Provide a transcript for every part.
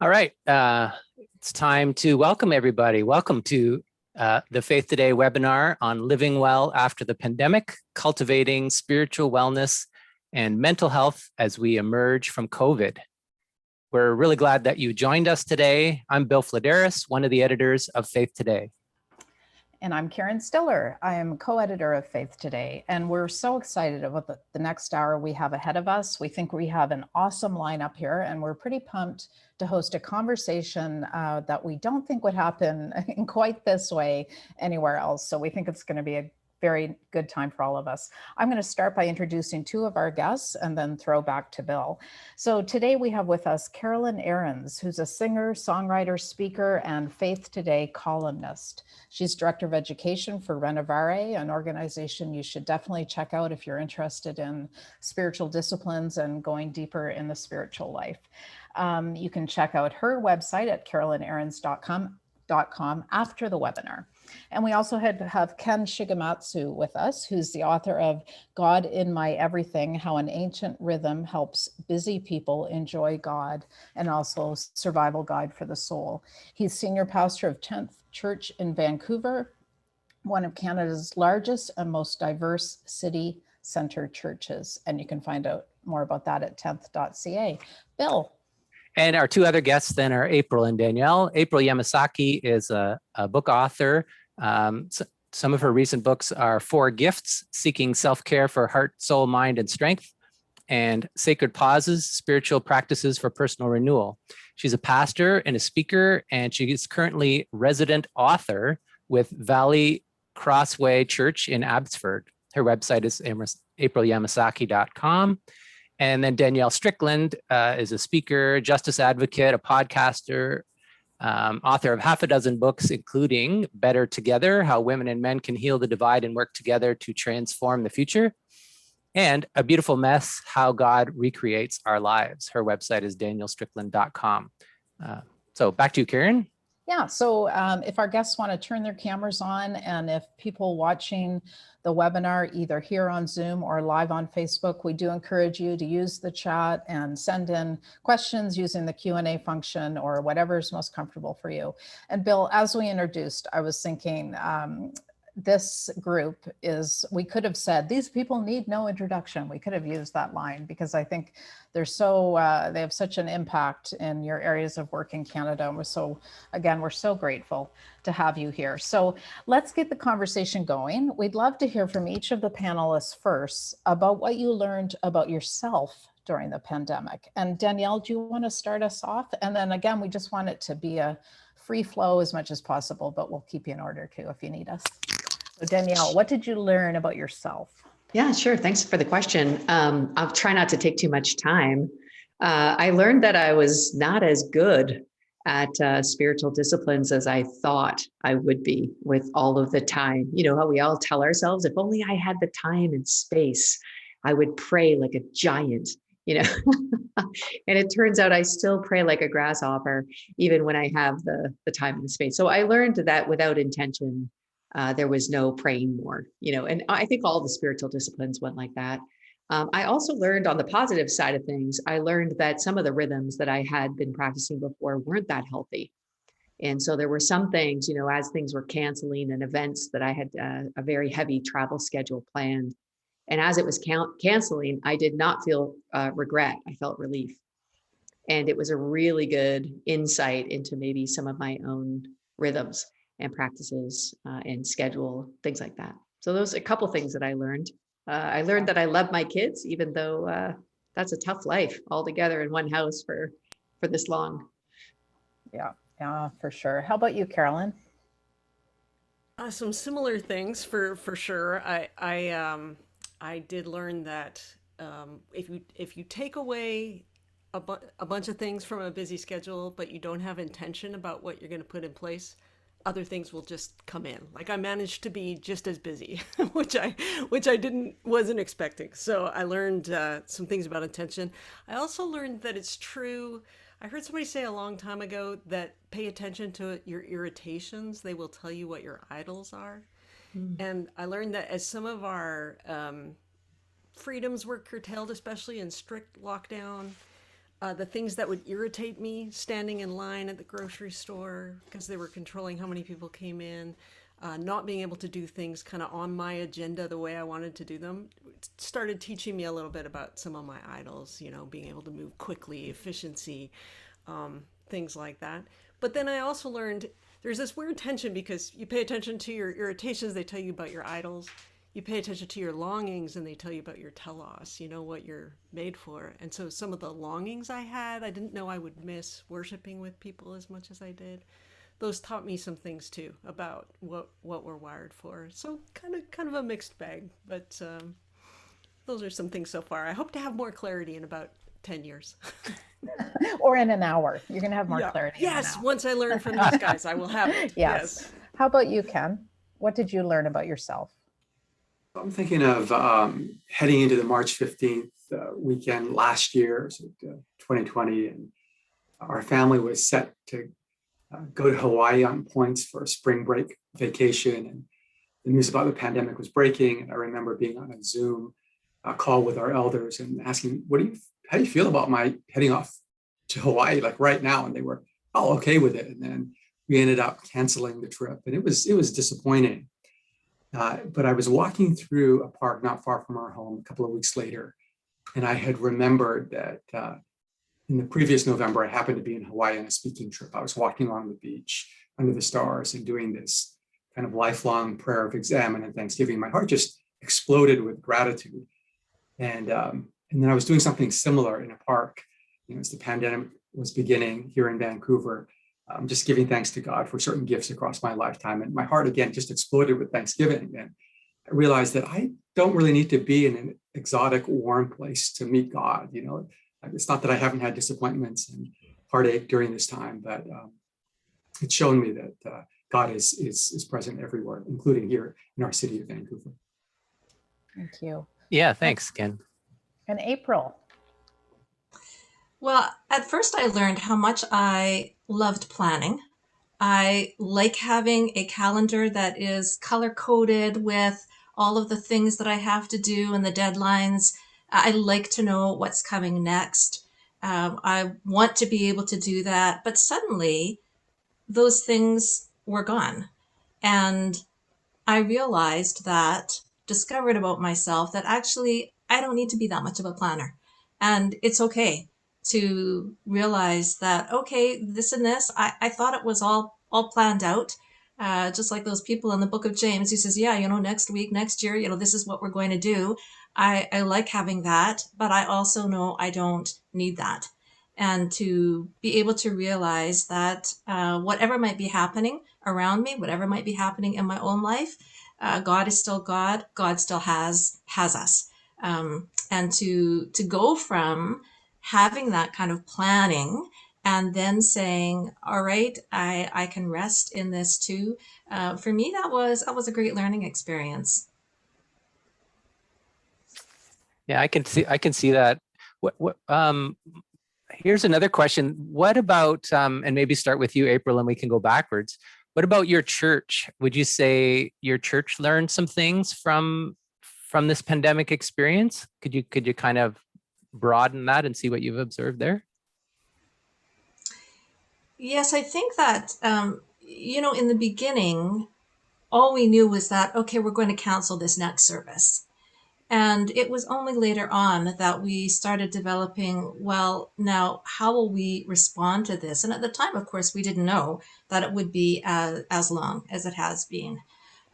All right. It's time to welcome everybody. Welcome to the Faith Today webinar on living well after the pandemic, cultivating spiritual wellness and mental health as we emerge from COVID. We're really glad that you joined us today. I'm Bill Flederis, one of the editors of Faith Today. And I'm Karen Stiller. I am co-editor of Faith Today, and we're so excited about the next hour we have ahead of us. We think we have an awesome lineup here, and we're pretty pumped to host a conversation that we don't think would happen in quite this way anywhere else. So we think it's going to be a very good time for all of us. I'm going to start by introducing two of our guests and then throw back to Bill. So today we have with us Carolyn Arends, who's a singer, songwriter, speaker, and Faith Today columnist. She's Director of Education for Renovare, an organization you should definitely check out if you're interested in spiritual disciplines and going deeper in the spiritual life. You can check out her website at carolinarends.com after the webinar. And we also have Ken Shigematsu with us, who's the author of God in My Everything, How an Ancient Rhythm Helps Busy People Enjoy God, and also Survival Guide for the Soul. He's senior pastor of 10th Church in Vancouver, one of Canada's largest and most diverse city center churches. And you can find out more about that at 10th.ca. Bill. And our two other guests then are April and Danielle. April Yamasaki is a book author. Some of her recent books are 4 Gifts, Seeking Self-Care for Heart, Soul, Mind, and Strength, and Sacred Pauses, Spiritual Practices for Personal Renewal. She's a pastor and a speaker, and she is currently resident author with Valley Crossway Church in Abbotsford. Her website is aprilyamasaki.com. And then Danielle Strickland is a speaker, justice advocate, a podcaster, author of half a dozen books, including Better Together, How Women and Men Can Heal the Divide and Work Together to Transform the Future, and A Beautiful Mess, How God Recreates Our Lives. Her website is danielstrickland.com. So back to you, Karen. Yeah, so if our guests want to turn their cameras on, and if people watching the webinar either here on Zoom or live on Facebook, we do encourage you to use the chat and send in questions using the Q&A function or whatever is most comfortable for you. And Bill, as we introduced, I was thinking this group is, we could have said, these people need no introduction. We could have used that line because I think they're so, they have such an impact in your areas of work in Canada. And we're so grateful to have you here. So let's get the conversation going. We'd love to hear from each of the panelists first about what you learned about yourself during the pandemic. And Danielle, do you want to start us off? And then again, we just want it to be a free flow as much as possible, but we'll keep you in order too if you need us. So Danielle, what did you learn about yourself? Yeah, sure. Thanks for the question. I'll try not to take too much time. I learned that I was not as good at spiritual disciplines as I thought I would be with all of the time. You know how we all tell ourselves, if only I had the time and space, I would pray like a giant, you know. And it turns out I still pray like a grasshopper, even when I have the time and the space. So I learned that without intention, there was no praying more, you know, and I think all the spiritual disciplines went like that. I also learned on the positive side of things, I learned that some of the rhythms that I had been practicing before weren't that healthy. And so there were some things, you know, as things were canceling and events that I had a very heavy travel schedule planned. And as it was canceling, I did not feel regret. I felt relief. And it was a really good insight into maybe some of my own rhythms and practices and schedule, things like that. So those are a couple of things that I learned. I learned that I love my kids, even though that's a tough life all together in one house for this long. Yeah, for sure. How about you, Carolyn? Some similar things for sure. I did learn that if you take away a bunch of things from a busy schedule, but you don't have intention about what you're going to put in place, other things will just come in. Like I managed to be just as busy, which I wasn't expecting. So I learned some things about intention. I also learned that it's true. I heard somebody say a long time ago that pay attention to your irritations. They will tell you what your idols are. And I learned that as some of our freedoms were curtailed, especially in strict lockdown, the things that would irritate me standing in line at the grocery store because they were controlling how many people came in, not being able to do things kind of on my agenda the way I wanted to do them, started teaching me a little bit about some of my idols, being able to move quickly, efficiency, things like that. But then I also learned there's this weird tension because you pay attention to your irritations, they tell you about your idols. You pay attention to your longings and they tell you about your telos, what you're made for. And so some of the longings I had, I didn't know I would miss worshiping with people as much as I did. Those taught me some things too about what we're wired for. So kind of a mixed bag, but those are some things so far. I hope to have more clarity in about 10 years. Or in an hour. You're going to have more clarity. Yes, once I learn from these guys, I will have it. Yes. How about you, Ken? What did you learn about yourself? I'm thinking of heading into the March 15th weekend last year, so 2020, and our family was set to go to Hawaii on points for a spring break vacation, and the news about the pandemic was breaking. And I remember being on a Zoom call with our elders and asking, how do you feel about my heading off to Hawaii, like right now? And they were all okay with it. And then we ended up canceling the trip, and it was disappointing. But I was walking through a park not far from our home a couple of weeks later, and I had remembered that in the previous November, I happened to be in Hawaii on a speaking trip. I was walking along the beach under the stars and doing this kind of lifelong prayer of examen and thanksgiving. My heart just exploded with gratitude. And then I was doing something similar in a park, as the pandemic was beginning here in Vancouver. Just giving thanks to God for certain gifts across my lifetime. And my heart, again, just exploded with thanksgiving. And I realized that I don't really need to be in an exotic, warm place to meet God. It's not that I haven't had disappointments and heartache during this time, but it's shown me that God is present everywhere, including here in our city of Vancouver. Thank you. Yeah, thanks, Ken. And April. Well, at first I learned how much I loved planning. I like having a calendar that is color-coded with all of the things that I have to do and the deadlines. I like to know what's coming next. I want to be able to do that, but suddenly those things were gone. And I discovered about myself that actually I don't need to be that much of a planner. And it's okay to realize that, okay, this and this, I thought it was all planned out. Just like those people in the book of James who says, yeah, next week, next year, this is what we're going to do. I like having that, but I also know I don't need that. And to be able to realize that whatever might be happening around me, whatever might be happening in my own life, God is still God. God still has us. And to go from having that kind of planning and then saying, all right, I can rest in this too. For me, that was a great learning experience. Yeah, I can see that. Here's another question. What about, and maybe start with you, April, and we can go backwards. What about your church? Would you say your church learned some things from this pandemic experience? Could you kind of broaden that and see what you've observed there? Yes, I think that, in the beginning, all we knew was that, okay, we're going to cancel this next service. And it was only later on that we started developing, well, now, how will we respond to this? And at the time, of course, we didn't know that it would be as long as it has been.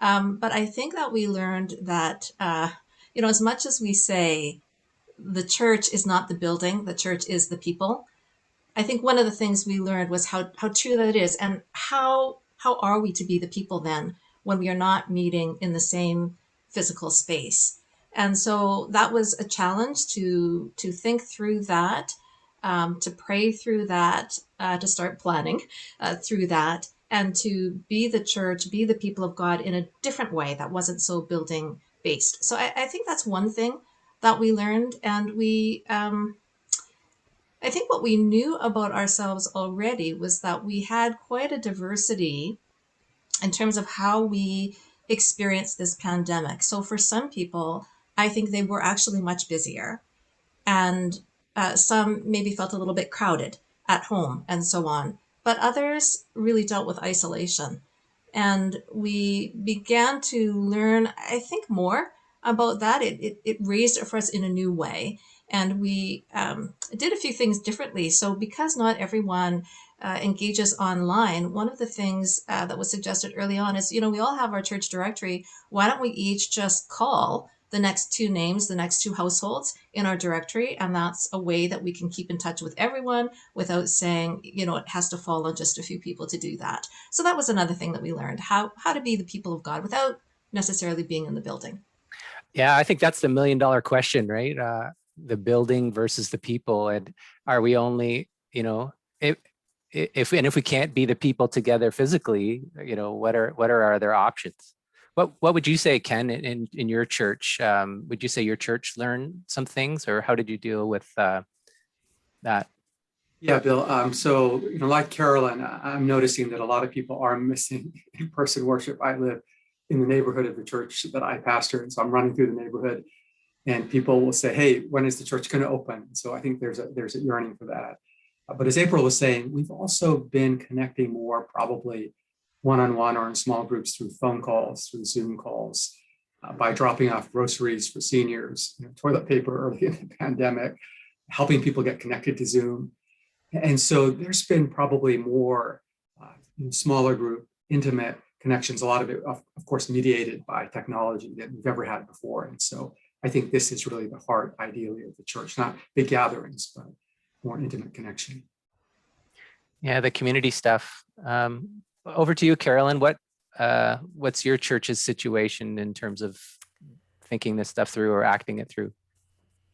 But I think that we learned that, as much as we say the church is not the building, the church is the people, I think one of the things we learned was how true that is, and how are we to be the people then when we are not meeting in the same physical space. And so that was a challenge to think through that, to pray through that, to start planning through that, and to be the church, be the people of God in a different way that wasn't so building based. So I think that's one thing that we learned. And I think what we knew about ourselves already was that we had quite a diversity in terms of how we experienced this pandemic. So for some people, I think they were actually much busier. And Some maybe felt a little bit crowded at home and so on, but others really dealt with isolation. And we began to learn, I think, more about that. It raised it for us in a new way. And we did a few things differently. So because not everyone engages online, one of the things that was suggested early on is, we all have our church directory. Why don't we each just call the next two names, the next two households in our directory? And that's a way that we can keep in touch with everyone without saying, it has to fall on just a few people to do that. So that was another thing that we learned, how to be the people of God without necessarily being in the building. Yeah, I think that's the $1 million question, right? The building versus the people. And are we only, if we can't be the people together physically, what are our other options? What would you say, Ken, in your church? Would you say your church learned some things, or how did you deal with that? Yeah, Bill. So, like Carolyn, I'm noticing that a lot of people are missing in-person worship. I live in the neighborhood of the church that I pastor, and so I'm running through the neighborhood, and people will say, "Hey, when is the church going to open?" So I think there's a yearning for that. But as April was saying, we've also been connecting more, probably one-on-one or in small groups through phone calls, through Zoom calls, by dropping off groceries for seniors, toilet paper early in the pandemic, helping people get connected to Zoom. And so there's been probably more smaller group, intimate connections, a lot of it, of course, mediated by technology that we've ever had before. And so I think this is really the heart, ideally, of the church, not big gatherings, but more intimate connection. Yeah, the community stuff. Over to you, Carolyn. What's your church's situation in terms of thinking this stuff through or acting it through?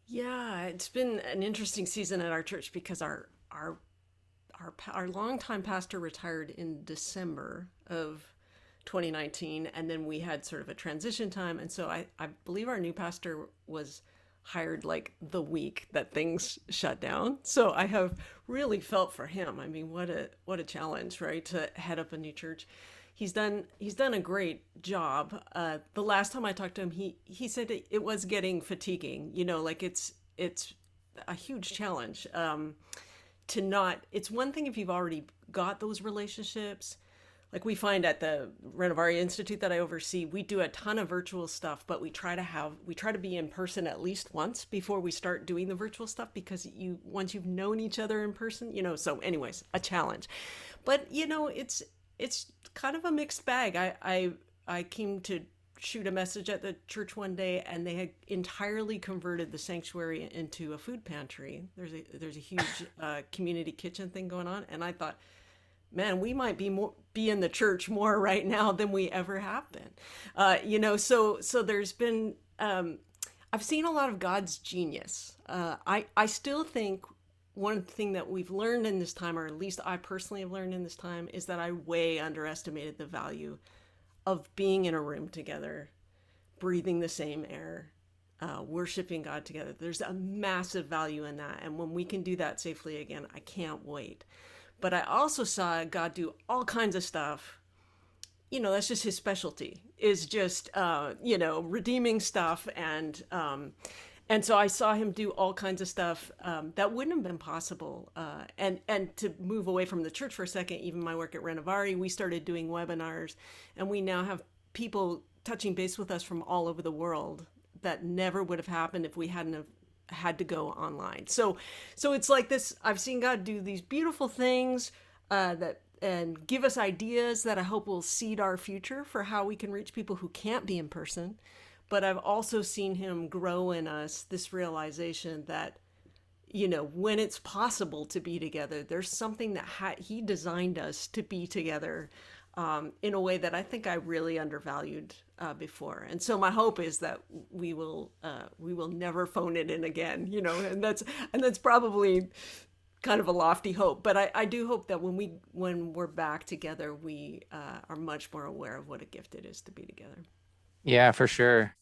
Yeah, it's been an interesting season at our church because our longtime pastor retired in December of 2019, and then we had sort of a transition time, and so I believe our new pastor was hired like the week that things shut down. So I have really felt for him. I mean, what a challenge, right? To head up a new church. He's done a great job. The last time I talked to him, he said it was getting fatiguing. Like it's a huge challenge. It's one thing if you've already got those relationships. Like we find at the Renovari Institute that I oversee, we do a ton of virtual stuff, but we try to be in person at least once before we start doing the virtual stuff, because once you've known each other in person, so anyways, a challenge. But it's kind of a mixed bag. I came to shoot a message at the church one day, and they had entirely converted the sanctuary into a food pantry. There's a huge community kitchen thing going on, and I thought, man, we might be in the church more right now than we ever have been. So there's been I've seen a lot of God's genius. I still think one thing that we've learned in this time, or at least I personally have learned in this time, is that I way underestimated the value of being in a room together, breathing the same air, worshiping God together. There's a massive value in that. And when we can do that safely again, I can't wait. But I also saw God do all kinds of stuff. That's just his specialty, is just, redeeming stuff. And so I saw him do all kinds of stuff that wouldn't have been possible. And to move away from the church for a second, even my work at Renovari, we started doing webinars, and we now have people touching base with us from all over the world that never would have happened if we hadn't have had to go online. So it's like this. I've seen God do these beautiful things and give us ideas that I hope will seed our future for how we can reach people who can't be in person. But I've also seen him grow in us this realization that, when it's possible to be together, there's something that he designed us to be together in a way that I think I really undervalued before. And so my hope is that we will never phone it in again, and that's probably kind of a lofty hope. But I do hope that when we're back together, we are much more aware of what a gift it is to be together. Yeah, for sure.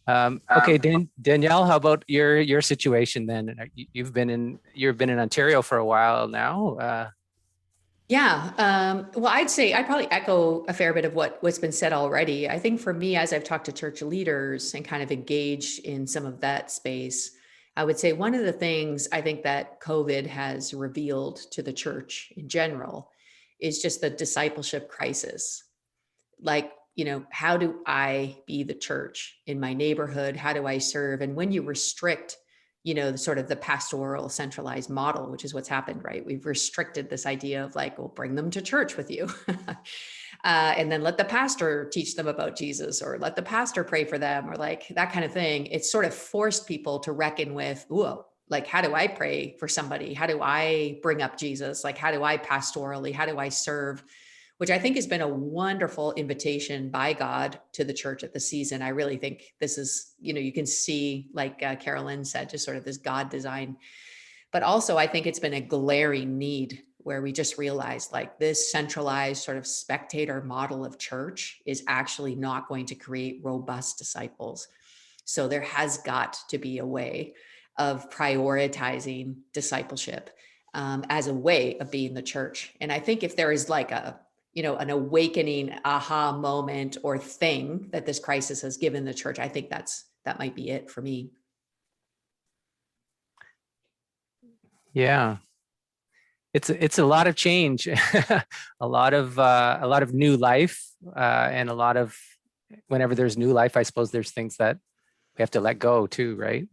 Okay, Danielle, how about your situation then? You've been in Ontario for a while now. Yeah. Well, I'd probably echo a fair bit of what's been said already. I think for me, as I've talked to church leaders and kind of engaged in some of that space, I would say one of the things I think that COVID has revealed to the church in general is just the discipleship crisis. Like, how do I be the church in my neighborhood? How do I serve? And when you restrict, the sort of the pastoral centralized model, which is what's happened, right? We've restricted this idea of like, well, bring them to church with you. And then let the pastor teach them about Jesus, or let the pastor pray for them, or like that kind of thing. It's sort of forced people to reckon with, whoa, like, how do I pray for somebody? How do I bring up Jesus? Like, how do I pastorally, how do I serve? Which I think has been a wonderful invitation by God to the church at the season. I really think this is, you can see, like Carolyn said, just sort of this God design. But also, I think it's been a glaring need where we just realized like this centralized sort of spectator model of church is actually not going to create robust disciples. So there has got to be a way of prioritizing discipleship as a way of being the church. And I think if there is like an awakening aha moment or thing that this crisis has given the church, I think that might be it for me. Yeah. It's a lot of change, a lot of new life, and a lot of, whenever there's new life, I suppose there's things that we have to let go too, right?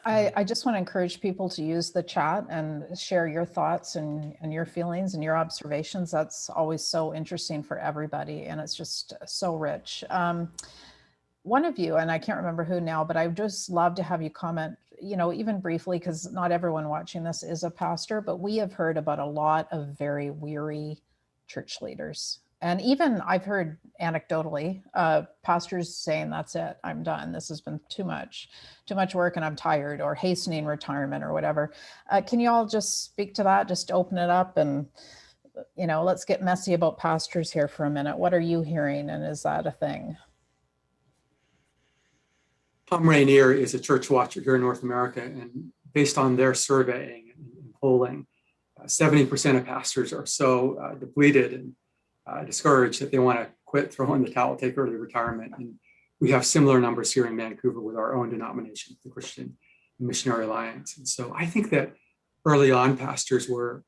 I just want to encourage people to use the chat and share your thoughts and your feelings and your observations. That's always so interesting for everybody, and it's just so rich. One of you, and I can't remember who now, but I would just love to have you comment, even briefly, because not everyone watching this is a pastor, but we have heard about a lot of very weary church leaders. And even I've heard anecdotally, pastors saying, that's it, I'm done. This has been too much work and I'm tired, or hastening retirement or whatever. Can you all just speak to that? Just open it up and, let's get messy about pastors here for a minute. What are you hearing? And is that a thing? Tom Rainier is a church watcher here in North America, and based on their surveying and polling, 70% of pastors are so depleted and discouraged that they want to quit, throw in the towel, take early retirement. And we have similar numbers here in Vancouver with our own denomination, the Christian Missionary Alliance. And so I think that early on, pastors were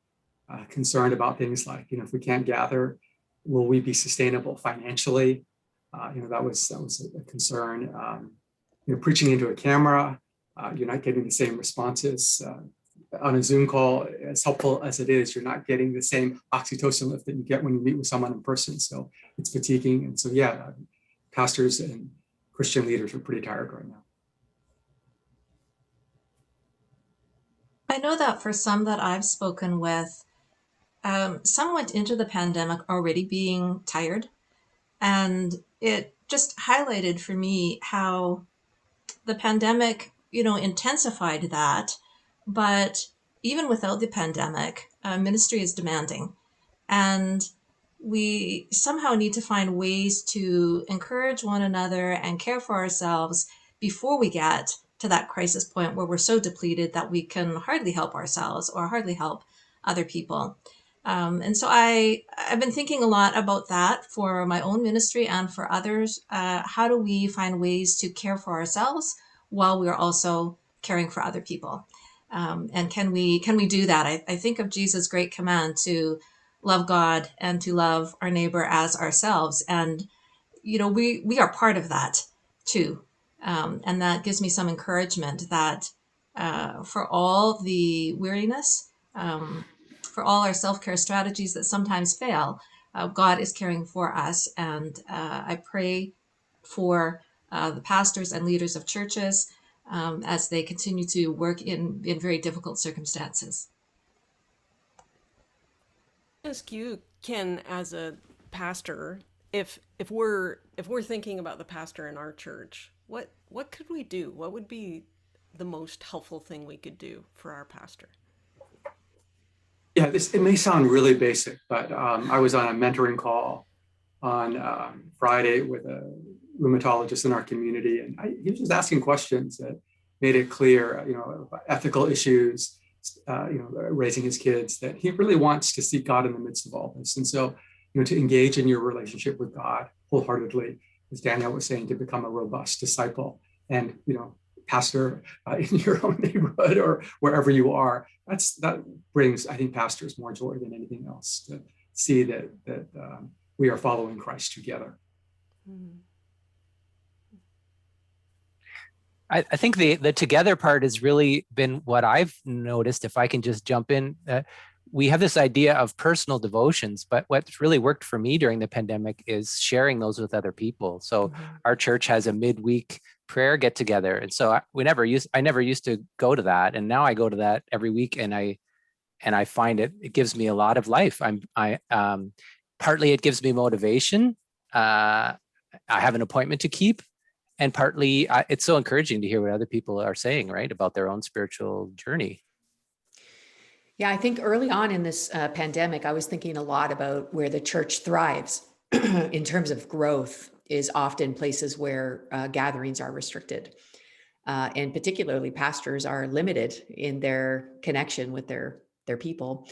concerned about things like, if we can't gather, will we be sustainable financially? That was a concern. Preaching into a camera, you're not getting the same responses. On a Zoom call, as helpful as it is, you're not getting the same oxytocin lift that you get when you meet with someone in person. So it's fatiguing. And so, pastors and Christian leaders are pretty tired right now. I know that for some that I've spoken with, some went into the pandemic already being tired. And it just highlighted for me how the pandemic, intensified that. But even without the pandemic, ministry is demanding. And we somehow need to find ways to encourage one another and care for ourselves before we get to that crisis point where we're so depleted that we can hardly help ourselves or hardly help other people. And so I've been thinking a lot about that for my own ministry and for others. How do we find ways to care for ourselves while we're also caring for other people? And can we do that? I think of Jesus' great command to love God and to love our neighbor as ourselves. And, we are part of that too. And that gives me some encouragement that for all the weariness, for all our self-care strategies that sometimes fail, God is caring for us. And I pray for the pastors and leaders of churches as they continue to work in very difficult circumstances. Ask you, Ken, as a pastor, if we're thinking about the pastor in our church, what could we do? What would be the most helpful thing we could do for our pastor? Yeah, it may sound really basic, but I was on a mentoring call on Friday with a rheumatologist in our community, and he was just asking questions that made it clear, about ethical issues, raising his kids, that he really wants to seek God in the midst of all this. And so, to engage in your relationship with God wholeheartedly, as Danielle was saying, to become a robust disciple. And, pastor in your own neighborhood or wherever you are. That brings, I think, pastors more joy than anything else, to see that we are following Christ together. I think the together part has really been what I've noticed. If I can just jump in, we have this idea of personal devotions, but what's really worked for me during the pandemic is sharing those with other people. So our church has a midweek prayer get together, and so I never used to go to that, and now I go to that every week, and I find it gives me a lot of life. Partly it gives me motivation. I have an appointment to keep. And partly, it's so encouraging to hear what other people are saying, right, about their own spiritual journey. Yeah, I think early on in this pandemic, I was thinking a lot about where the church thrives in terms of growth is often places where gatherings are restricted. And particularly pastors are limited in their connection with their people.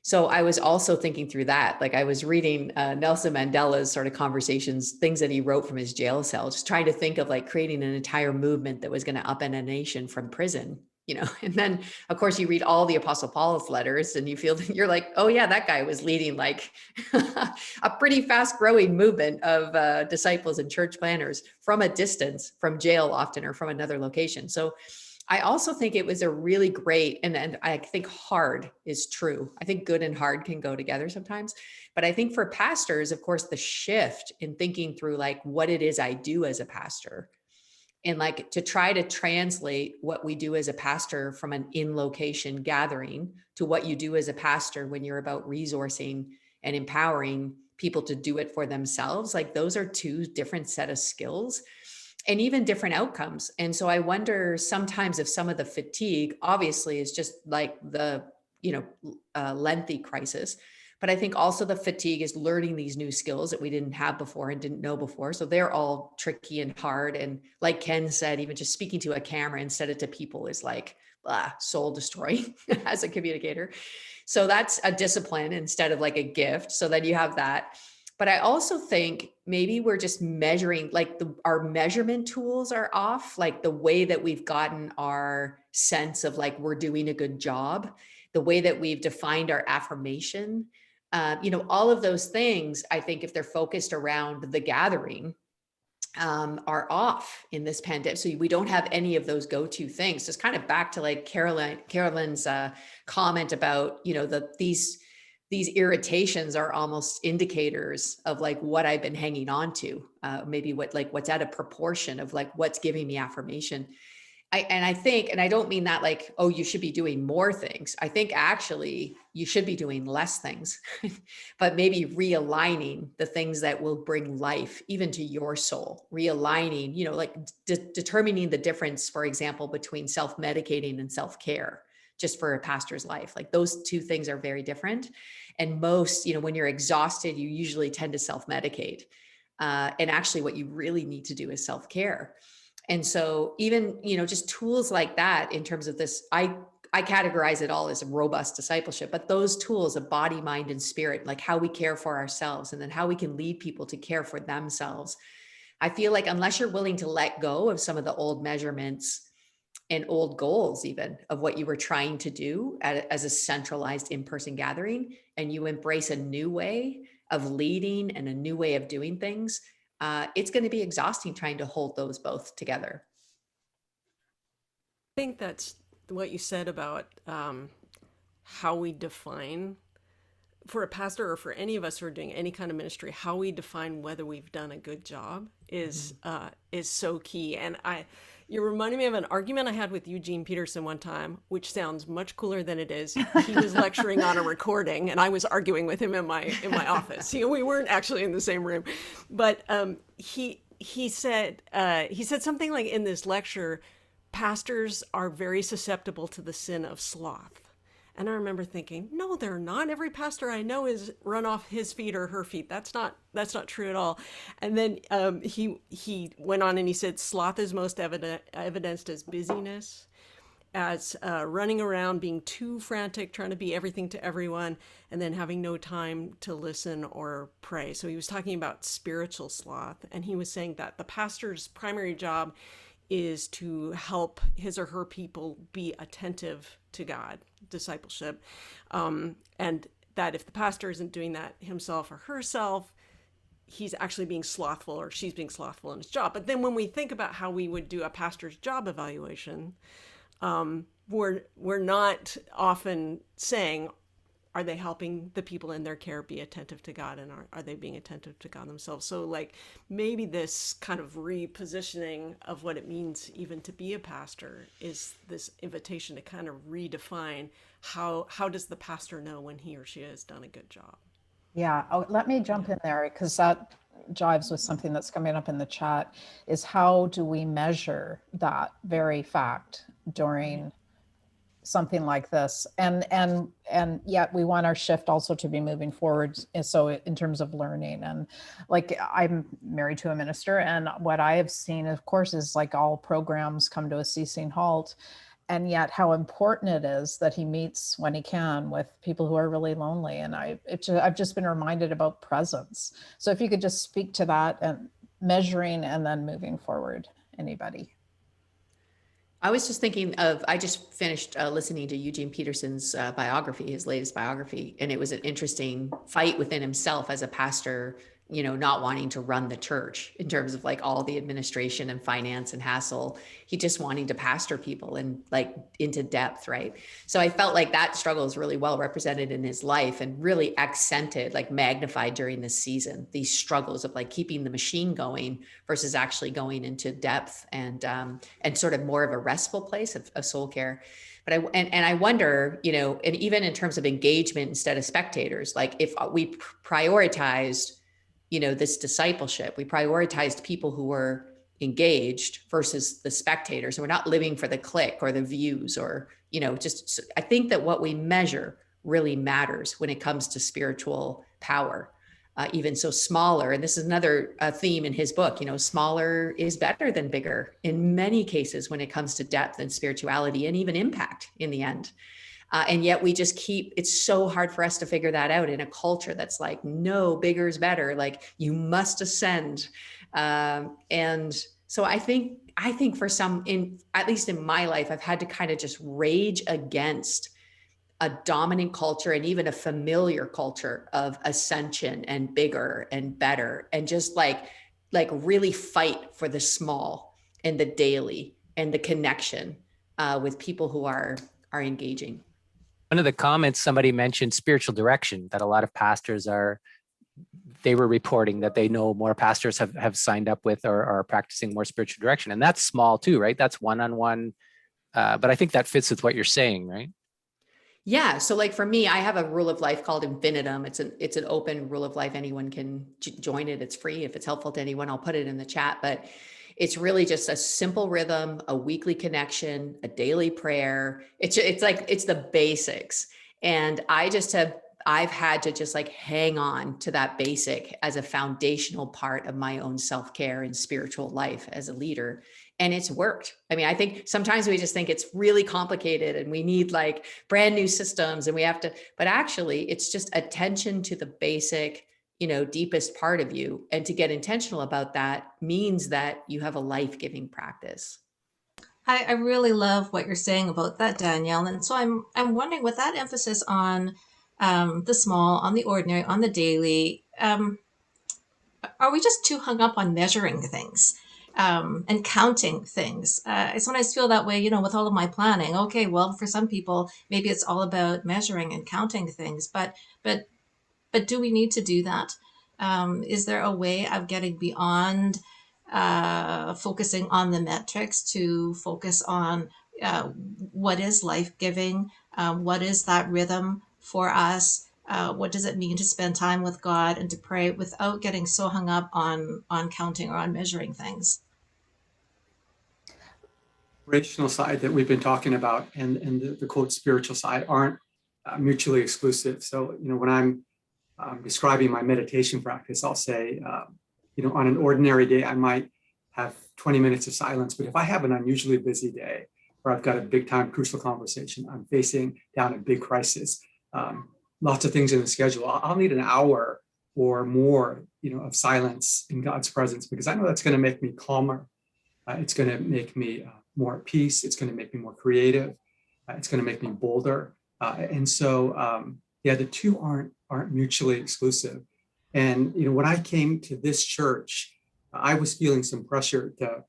So I was also thinking through that. Like I was reading Nelson Mandela's sort of conversations, things that he wrote from his jail cell, just trying to think of like creating an entire movement that was going to upend a nation from prison, and then of course you read all the Apostle Paul's letters and you feel that you're like, oh yeah, that guy was leading like a pretty fast growing movement of disciples and church planners from a distance, from jail often, or from another location. So I also think it was a really great, and I think hard is true. I think good and hard can go together sometimes. But I think for pastors, of course, the shift in thinking through like what it is I do as a pastor, and like to try to translate what we do as a pastor from an in-location gathering to what you do as a pastor when you're about resourcing and empowering people to do it for themselves. Like those are two different set of skills and even different outcomes. And so I wonder sometimes if some of the fatigue obviously is just like the, lengthy crisis, but I think also the fatigue is learning these new skills that we didn't have before and didn't know before. So they're all tricky and hard. And like Ken said, even just speaking to a camera instead of to people is like soul destroying as a communicator. So that's a discipline instead of like a gift. So then you have that. But I also think maybe we're just measuring, like our measurement tools are off, like the way that we've gotten our sense of like we're doing a good job, the way that we've defined our affirmation, all of those things, I think if they're focused around the gathering, are off in this pandemic. So we don't have any of those go-to things. So it's kind of back to like Carolyn's comment about, these irritations are almost indicators of like what I've been hanging on to, maybe what's at a proportion of like what's giving me affirmation. I think, and I don't mean that like, oh, you should be doing more things. I think actually you should be doing less things, but maybe realigning the things that will bring life even to your soul, realigning, like determining the difference, for example, between self-medicating and self-care, just for a pastor's life. Like those two things are very different. And most, when you're exhausted, you usually tend to self-medicate. And actually what you really need to do is self-care. And so even, just tools like that in terms of this, I categorize it all as a robust discipleship, but those tools of body, mind, and spirit, like how we care for ourselves and then how we can lead people to care for themselves. I feel like unless you're willing to let go of some of the old measurements and old goals, even of what you were trying to do as a centralized in-person gathering, and you embrace a new way of leading and a new way of doing things, it's going to be exhausting trying to hold those both together. I think that's what you said about how we define, for a pastor or for any of us who are doing any kind of ministry, how we define whether we've done a good job is so key. And you're reminding me of an argument I had with Eugene Peterson one time, which sounds much cooler than it is. He was lecturing on a recording, and I was arguing with him in my office. We weren't actually in the same room, but he said something like in this lecture, pastors are very susceptible to the sin of sloth. And I remember thinking, no, they're not. Every pastor I know is run off his feet or her feet. That's not true at all. And then he went on and he said, sloth is most evidenced as busyness, as running around, being too frantic, trying to be everything to everyone, and then having no time to listen or pray. So he was talking about spiritual sloth. And he was saying that the pastor's primary job is to help his or her people be attentive to God, discipleship. And that if the pastor isn't doing that himself or herself, he's actually being slothful or she's being slothful in his job. But then when we think about how we would do a pastor's job evaluation, we're not often saying, are they helping the people in their care be attentive to God, and are they being attentive to God themselves? So like maybe this kind of repositioning of what it means even to be a pastor is this invitation to kind of redefine how does the pastor know when he or she has done a good job? Yeah, let me jump in there because that jives with something that's coming up in the chat, is how do we measure that very fact during something like this? And yet we want our shift also to be moving forward. And so in terms of learning, and like I'm married to a minister, and what I have seen, of course, is like all programs come to a ceasing halt. And yet how important it is that he meets when he can with people who are really lonely. And I've just been reminded about presence. So if you could just speak to that and measuring and then moving forward, anybody? I was just thinking of, I just finished listening to Eugene Peterson's biography, his latest biography, and it was an interesting fight within himself as a pastor, you know, not wanting to run the church in terms of like all the administration and finance and hassle. He just wanting to pastor people and like into depth, right? So I felt like that struggle is really well represented in his life and really accented, like magnified during this season, these struggles of like keeping the machine going versus actually going into depth and sort of more of a restful place of soul care. But I wonder, you know, and even in terms of engagement instead of spectators, like if we prioritized, you know, this discipleship, we prioritized people who were engaged versus the spectators. So we're not living for the click or the views or, you know, just, I think that what we measure really matters when it comes to spiritual power. Even so smaller, and this is another theme in his book, you know, smaller is better than bigger in many cases when it comes to depth and spirituality and even impact in the end. And yet we just it's so hard for us to figure that out in a culture that's like, no, bigger is better. Like you must ascend. And so I think for some, at least in my life, I've had to kind of just rage against a dominant culture and even a familiar culture of ascension and bigger and better, and just like really fight for the small and the daily and the connection with people who are engaging. One of the comments, somebody mentioned spiritual direction, that a lot of pastors they were reporting that they know more pastors have signed up with or are practicing more spiritual direction. And that's small too, right? That's one-on-one. But I think that fits with what you're saying, right? Yeah. So like for me, I have a rule of life called infinitum. It's an open rule of life. Anyone can join it. It's free. If it's helpful to anyone, I'll put it in the chat, but it's really just a simple rhythm, a weekly connection, a daily prayer. It's the basics. And I've had to just like hang on to that basic as a foundational part of my own self-care and spiritual life as a leader. And it's worked. I mean, I think sometimes we just think it's really complicated and we need like brand new systems and we have to, but actually it's just attention to the basic, you know, deepest part of you. And to get intentional about that means that you have a life-giving practice. I really love what you're saying about that, Danielle. And so I'm wondering, with that emphasis on the small, on the ordinary, on the daily, are we just too hung up on measuring things and counting things? I sometimes feel that way, you know, with all of my planning. Okay, well, for some people, maybe it's all about measuring and counting things, but do we need to do that? Is there a way of getting beyond focusing on the metrics to focus on what is life-giving? What is that rhythm for us? What does it mean to spend time with God and to pray without getting so hung up on counting or on measuring things? Relational side that we've been talking about and the quote spiritual side aren't mutually exclusive. So, you know, when I'm describing my meditation practice, I'll say, you know, on an ordinary day, I might have 20 minutes of silence. But if I have an unusually busy day or I've got a big time crucial conversation, I'm facing down a big crisis, lots of things in the schedule, I'll need an hour or more, you know, of silence in God's presence, because I know that's going to make me calmer It's going to make me more at peace. It's going to make me more creative. It's going to make me bolder. And so, the two aren't mutually exclusive. And when I came to this church, I was feeling some pressure to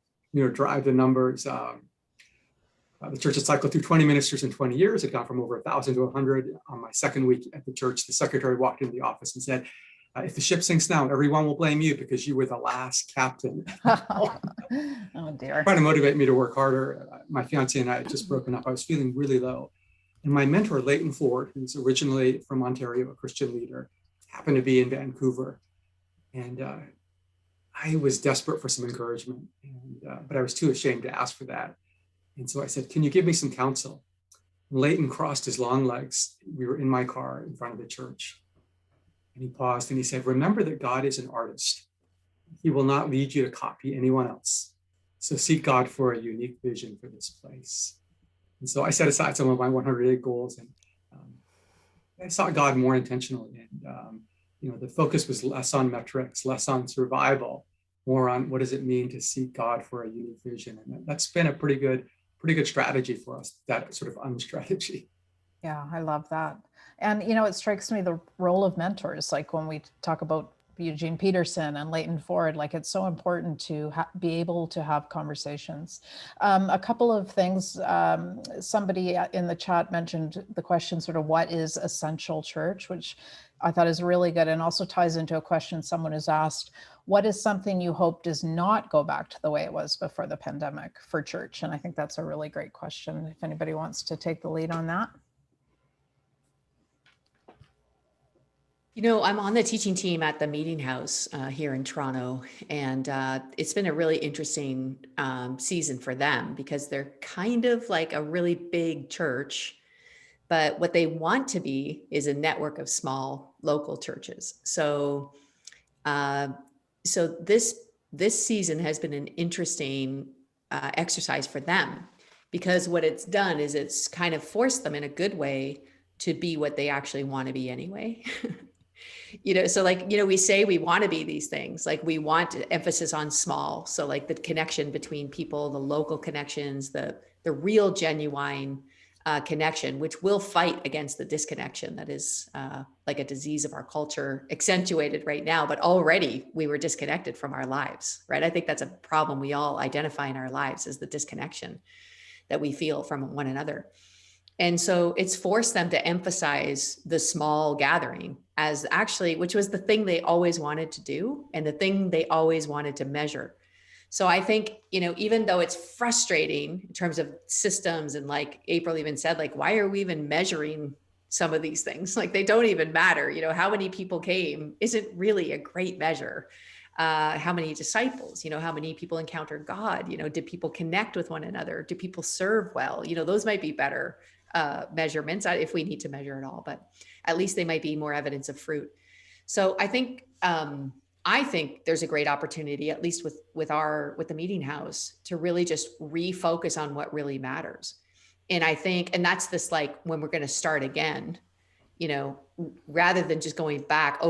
drive the numbers. The church had cycled through 20 ministers in 20 years. It had gone from over 1,000 to 100. On my second week at the church, the secretary walked into the office and said, if the ship sinks down, everyone will blame you because you were the last captain. Oh dear. Trying to motivate me to work harder. My fiance and I had just broken up. I was feeling really low. And my mentor, Leighton Ford, who's originally from Ontario, a Christian leader, happened to be in Vancouver. And I was desperate for some encouragement, but I was too ashamed to ask for that. And so I said, can you give me some counsel? And Leighton crossed his long legs. We were in my car in front of the church. And he paused and he said, remember that God is an artist. He will not lead you to copy anyone else. So seek God for a unique vision for this place. And so I set aside some of my 108 goals, and I sought God more intentionally. And the focus was less on metrics, less on survival, more on what does it mean to seek God for a unique vision. And that's been a pretty good strategy for us, that sort of unstrategy. Yeah, I love that. And, it strikes me the role of mentors, like when we talk about Eugene Peterson and Leighton Ford, like it's so important to be able to have conversations. A couple of things, somebody in the chat mentioned the question sort of what is essential church, which I thought is really good and also ties into a question someone has asked, what is something you hope does not go back to the way it was before the pandemic for church? And I think that's a really great question. If anybody wants to take the lead on that. I'm on the teaching team at the Meeting House here in Toronto, and it's been a really interesting season for them because they're kind of like a really big church, but what they want to be is a network of small local churches. So this season has been an interesting exercise for them because what it's done is it's kind of forced them in a good way to be what they actually want to be anyway. So we say we want to be these things, like we want emphasis on small. So like the connection between people, the local connections, the real genuine connection, which will fight against the disconnection that is like a disease of our culture, accentuated right now, but already we were disconnected from our lives, right? I think that's a problem we all identify in our lives, is the disconnection that we feel from one another. And so it's forced them to emphasize the small gathering as actually, which was the thing they always wanted to do and the thing they always wanted to measure. So I think, even though it's frustrating in terms of systems, and like April even said, like, why are we even measuring some of these things? Like they don't even matter. How many people came isn't really a great measure. How many disciples, how many people encounter God, did people connect with one another? Do people serve well? Those might be better measurements if we need to measure it all, but at least they might be more evidence of fruit. So I think there's a great opportunity, at least with the Meeting House, to really just refocus on what really matters. And I think, and that's this, like when we're going to start again, rather than just going back,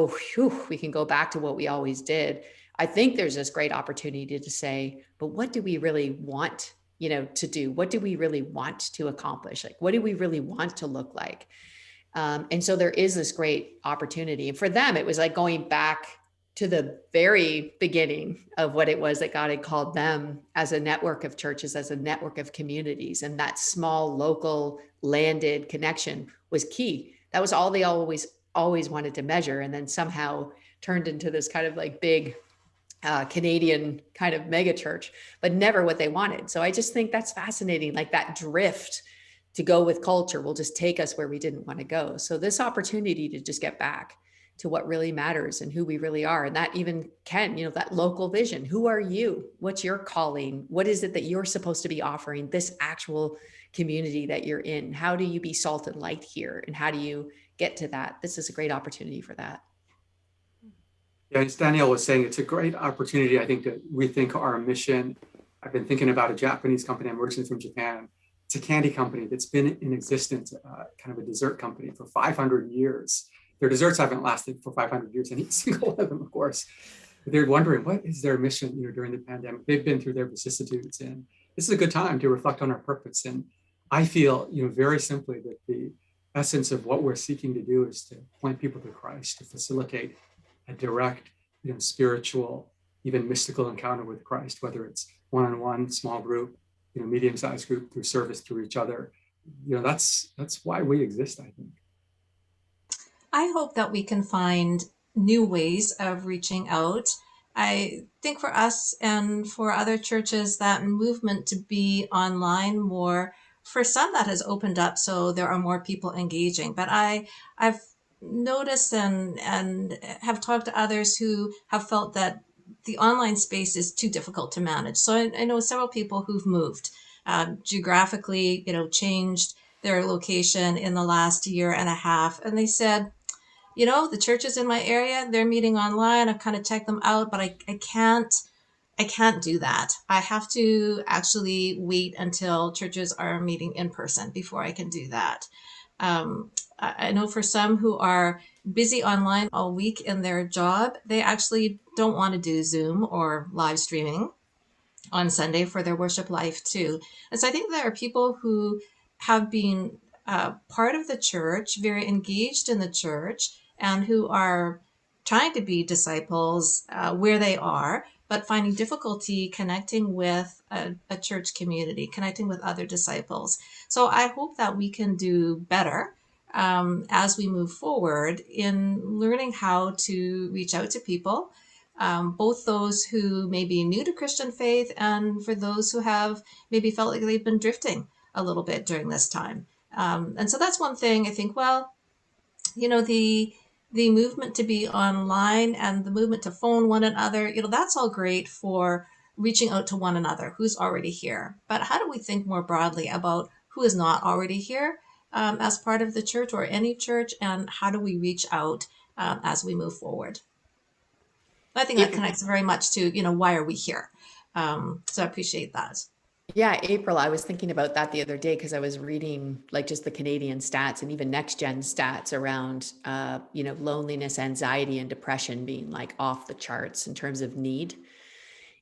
we can go back to what we always did. I think there's this great opportunity to say, but what do we really want, to do? What do we really want to accomplish? Like, what do we really want to look like? And so there is this great opportunity. And for them, it was like going back to the very beginning of what it was that God had called them as a network of churches, as a network of communities. And that small, local, landed connection was key. That was all they always wanted to measure, and then somehow turned into this kind of like big Canadian kind of mega church, but never what they wanted. So I just think that's fascinating. Like that drift to go with culture will just take us where we didn't want to go. So this opportunity to just get back to what really matters and who we really are. And that even can, that local vision. Who are you? What's your calling? What is it that you're supposed to be offering this actual community that you're in? How do you be salt and light here? And how do you get to that? This is a great opportunity for that. Yeah, as Danielle was saying, it's a great opportunity, I think, to rethink our mission. I've been thinking about a Japanese company. I'm originally from Japan. It's a candy company that's been in existence, kind of a dessert company for 500 years. Their desserts haven't lasted for 500 years, any single one of them, of course. They're wondering, what is their mission, during the pandemic? They've been through their vicissitudes, and this is a good time to reflect on our purpose. And I feel, very simply that the essence of what we're seeking to do is to point people to Christ, to facilitate a direct, spiritual, even mystical encounter with Christ, whether it's one-on-one, small group, medium-sized group, through service to each other. That's why we exist, I think. I hope that we can find new ways of reaching out. I think for us and for other churches, that movement to be online more, for some that has opened up so there are more people engaging. But I've noticed and have talked to others who have felt that the online space is too difficult to manage. So I know several people who've moved geographically, changed their location in the last year and a half. And they said, the churches in my area, they're meeting online. I've kind of checked them out, but I can't do that. I have to actually wait until churches are meeting in person before I can do that. I know for some who are busy online all week in their job, they actually don't want to do Zoom or live streaming on Sunday for their worship life too. And so I think there are people who have been part of the church, very engaged in the church, and who are trying to be disciples where they are, but finding difficulty connecting with a church community, connecting with other disciples. So I hope that we can do better as we move forward in learning how to reach out to people, both those who may be new to Christian faith and for those who have maybe felt like they've been drifting a little bit during this time. And so that's one thing I think, the movement to be online and the movement to phone one another, that's all great for reaching out to one another who's already here. But how do we think more broadly about who is not already here as part of the church or any church, and how do we reach out as we move forward? I think that connects very much to, why are we here? So I appreciate that. Yeah, April, I was thinking about that the other day because I was reading like just the Canadian stats and even next gen stats around, loneliness, anxiety, and depression being like off the charts in terms of need,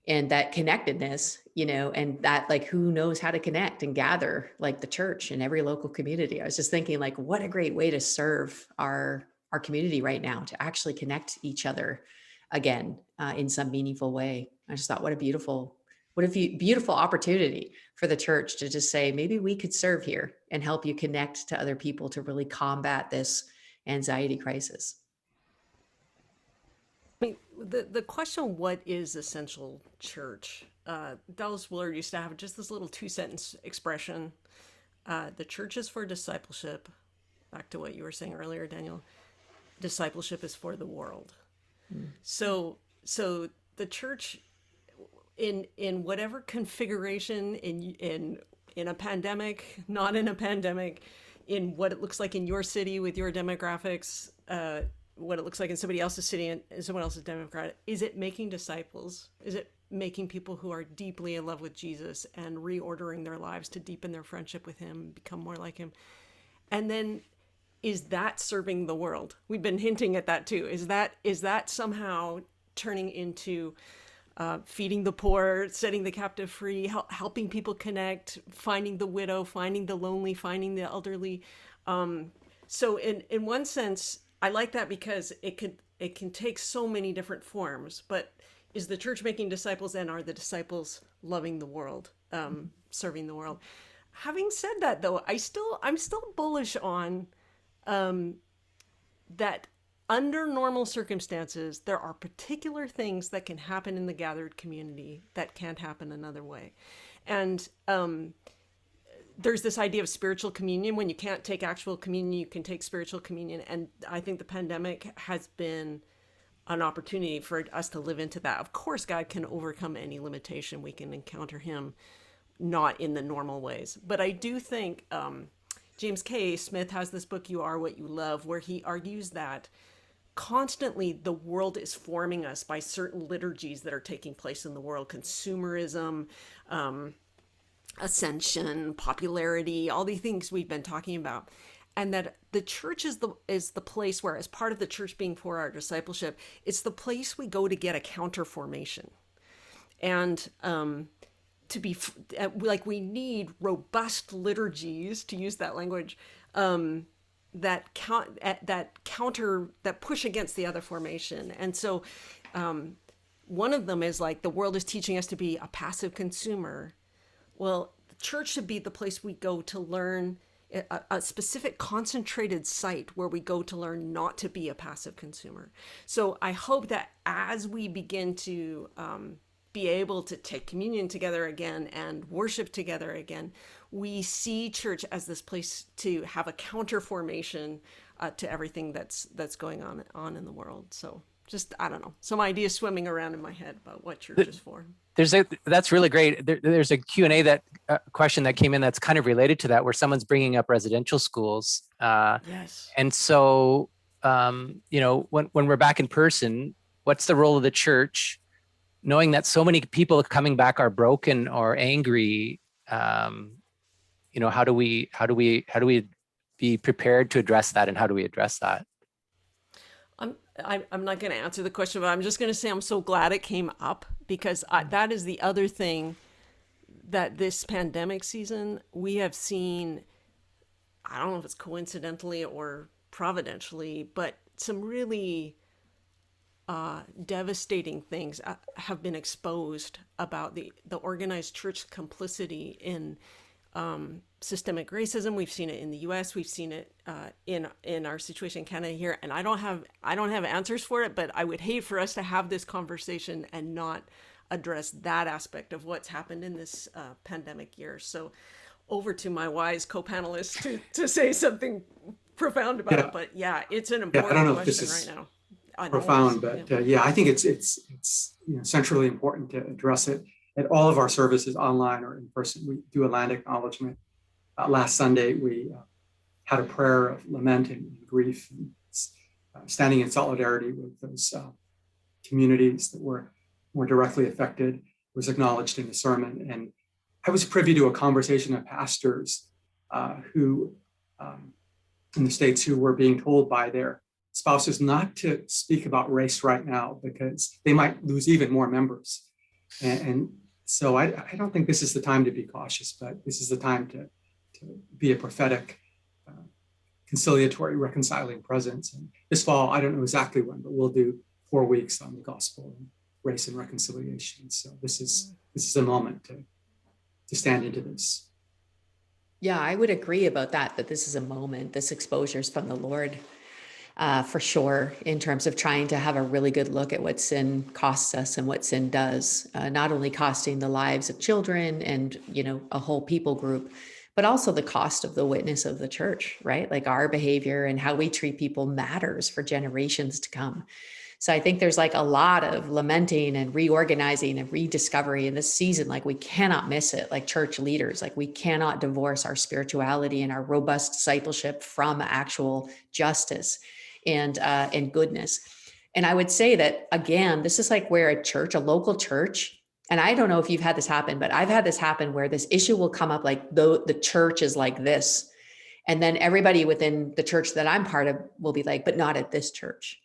and that connectedness, and that like, who knows how to connect and gather like the church in every local community. I was just thinking like, what a great way to serve our community right now, to actually connect each other again in some meaningful way. I just thought, what a beautiful opportunity for the church to just say, maybe we could serve here and help you connect to other people to really combat this anxiety crisis. I mean, the question, what is essential church? Dallas Willard used to have just this little 2-sentence expression. The church is for discipleship. Back to what you were saying earlier, Danielle. Discipleship is for the world. So the church, in whatever configuration, in a pandemic, not in a pandemic, in what it looks like in your city with your demographics, what it looks like in somebody else's city and someone else's demographic, is it making disciples? Is it making people who are deeply in love with Jesus and reordering their lives to deepen their friendship with him, become more like him? And then, is that serving the world? We've been hinting at that too. Is that somehow turning into feeding the poor, setting the captive free, helping people connect, finding the widow, finding the lonely, finding the elderly? So in one sense, I like that because it can take so many different forms. But is the church making disciples, and are the disciples loving the world, serving the world? Having said that, though, I'm still bullish on that under normal circumstances, there are particular things that can happen in the gathered community that can't happen another way. And there's this idea of spiritual communion. When you can't take actual communion, you can take spiritual communion. And I think the pandemic has been an opportunity for us to live into that. Of course, God can overcome any limitation. We can encounter him not in the normal ways. But I do think James K. Smith has this book, You Are What You Love, where he argues that constantly the world is forming us by certain liturgies that are taking place in the world. Consumerism, ascension, popularity, all these things we've been talking about. and that the church is the place where, as part of the church being for our discipleship, it's the place we go to get a counter formation. And to be like, we need robust liturgies, to use that language, that push against the other formation. And so one of them is like, the world is teaching us to be a passive consumer. Well, the church should be the place we go to learn, a specific concentrated site where we go to learn not to be a passive consumer. So I hope that as we begin to be able to take communion together again and worship together again, we see church as this place to have a counter formation to everything that's going on in the world. So just, I don't know, some ideas swimming around in my head about what church is for. That's really great. There's a Q&A that question that came in that's kind of related to that, where someone's bringing up residential schools. Yes. And so, when we're back in person, what's the role of the church? Knowing that so many people coming back are broken or angry, how do we be prepared to address that, and how do we address that? I'm not going to answer the question, but I'm just going to say I'm so glad it came up, because that is the other thing that this pandemic season we have seen. I don't know if it's coincidentally or providentially, but some really devastating things have been exposed about the organized church complicity in systemic racism. We've seen it in the U.S. We've seen it in our situation in Canada here, and I don't have answers for it, but I would hate for us to have this conversation and not address that aspect of what's happened in this pandemic year. So over to my wise co-panelists to say something profound about it. But yeah, it's an important question right now. Profound, but I think it's centrally important to address it at all of our services, online or in person. We do a land acknowledgement. Last Sunday, we had a prayer of lament and grief, and standing in solidarity with those communities that were more directly affected, was acknowledged in the sermon. And I was privy to a conversation of pastors who in the States who were being told by their spouses not to speak about race right now because they might lose even more members. And so I don't think this is the time to be cautious, but this is the time to be a prophetic, conciliatory, reconciling presence. And this fall, I don't know exactly when, but we'll do 4 weeks on the gospel and race and reconciliation. So this is a moment to stand into this. Yeah, I would agree about that this is a moment. This exposure is from the Lord. For sure, in terms of trying to have a really good look at what sin costs us and what sin does, not only costing the lives of children and, a whole people group, but also the cost of the witness of the church, right? Like our behavior and how we treat people matters for generations to come. So I think there's like a lot of lamenting and reorganizing and rediscovery in this season. Like we cannot miss it, like church leaders, like we cannot divorce our spirituality and our robust discipleship from actual justice and goodness. And I would say that, again, this is like where a local church, and I don't know if you've had this happen, but I've had this happen where this issue will come up like the church is like this. And then everybody within the church that I'm part of will be like, but not at this church,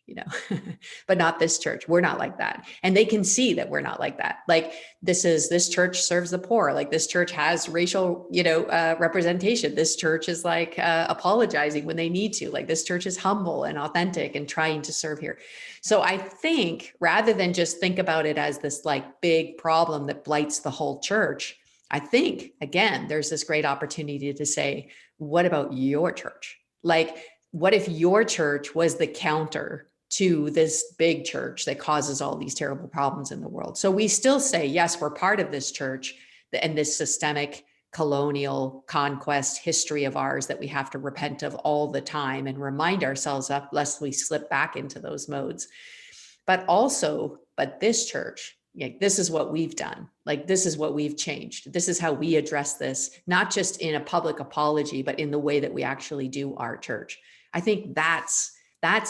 but not this church. We're not like that. And they can see that we're not like that. Like this church serves the poor. Like this church has racial, representation. This church is like apologizing when they need to. Like this church is humble and authentic and trying to serve here. So I think rather than just think about it as this like big problem that blights the whole church, I think, again, there's this great opportunity to say, what about your church? Like, what if your church was the counter to this big church that causes all these terrible problems in the world? So we still say, yes, we're part of this church and this systemic colonial conquest history of ours that we have to repent of all the time and remind ourselves of, lest we slip back into those modes. But this church, this is what we've done. Like, this is what we've changed. This is how we address this, not just in a public apology, but in the way that we actually do our church. I think that's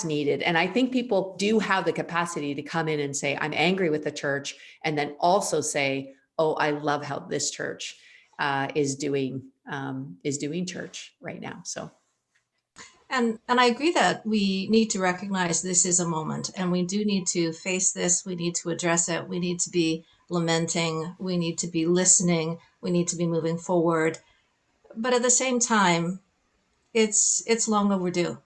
needed. And I think people do have the capacity to come in and say, I'm angry with the church. And then also say, oh, I love how this church is doing church right now. So And I agree that we need to recognize this is a moment, and we do need to face this. We need to address it. We need to be lamenting. We need to be listening. We need to be moving forward. But at the same time, it's long overdue.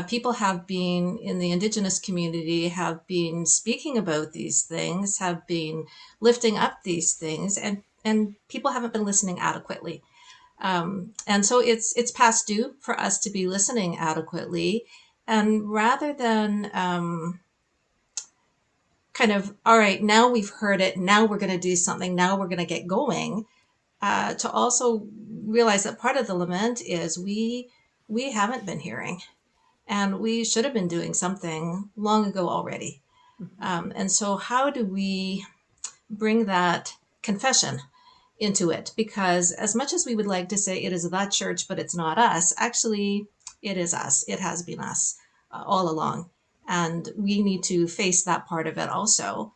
People have been in the Indigenous community, have been speaking about these things, have been lifting up these things, and people haven't been listening adequately. And so it's past due for us to be listening adequately. And rather than kind of, all right, now we've heard it, now we're going to do something, now we're going to get going, to also realize that part of the lament is we haven't been hearing, and we should have been doing something long ago already. And so how do we bring that confession into it? Because as much as we would like to say it is the church, but it's not us, actually, it is us. It has been us all along. And we need to face that part of it also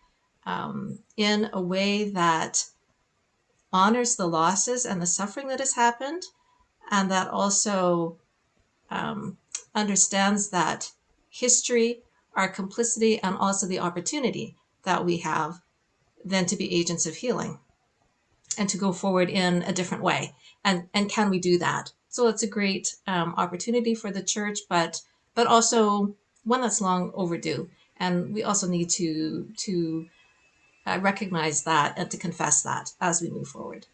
in a way that honors the losses and the suffering that has happened, and that also understands that history, our complicity, and also the opportunity that we have then to be agents of healing and to go forward in a different way. And can we do that? So it's a great opportunity for the church, but also one that's long overdue. And we also need to recognize that and to confess that as we move forward.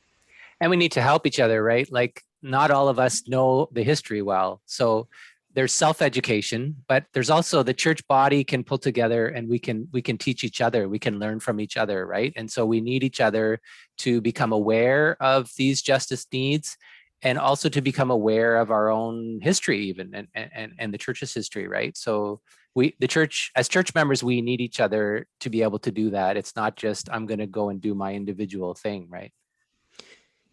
And we need to help each other, right? Like, not all of us know the history well. So there's self-education, but there's also the church body can pull together, and we can teach each other. We can learn from each other, right? And so we need each other to become aware of these justice needs, and also to become aware of our own history, even and the church's history, right? So the church, as church members, we need each other to be able to do that. It's not just I'm going to go and do my individual thing, right?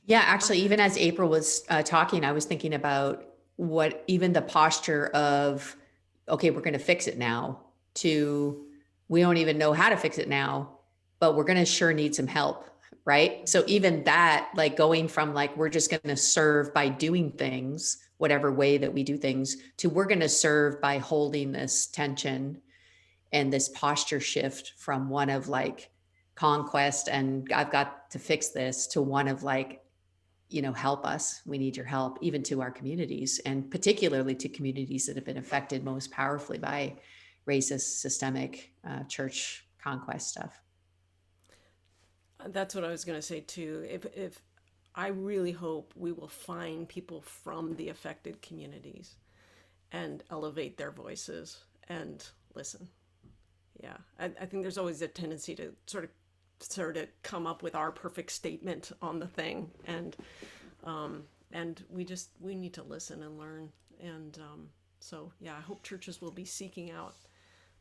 Yeah, actually, even as April was talking, I was thinking about what even the posture of, okay, we're going to fix it now, to we don't even know how to fix it now, but we're going to sure need some help, right? So even that, like going from like, we're just going to serve by doing things, whatever way that we do things, to we're going to serve by holding this tension and this posture shift from one of like conquest and I've got to fix this, to one of like, help us. We need your help, even to our communities, and particularly to communities that have been affected most powerfully by racist, systemic church conquest stuff. That's what I was going to say too. If I really hope we will find people from the affected communities and elevate their voices and listen. Yeah, I think there's always a tendency to sort of come up with our perfect statement on the thing, and we need to listen and learn, and so yeah, I hope churches will be seeking out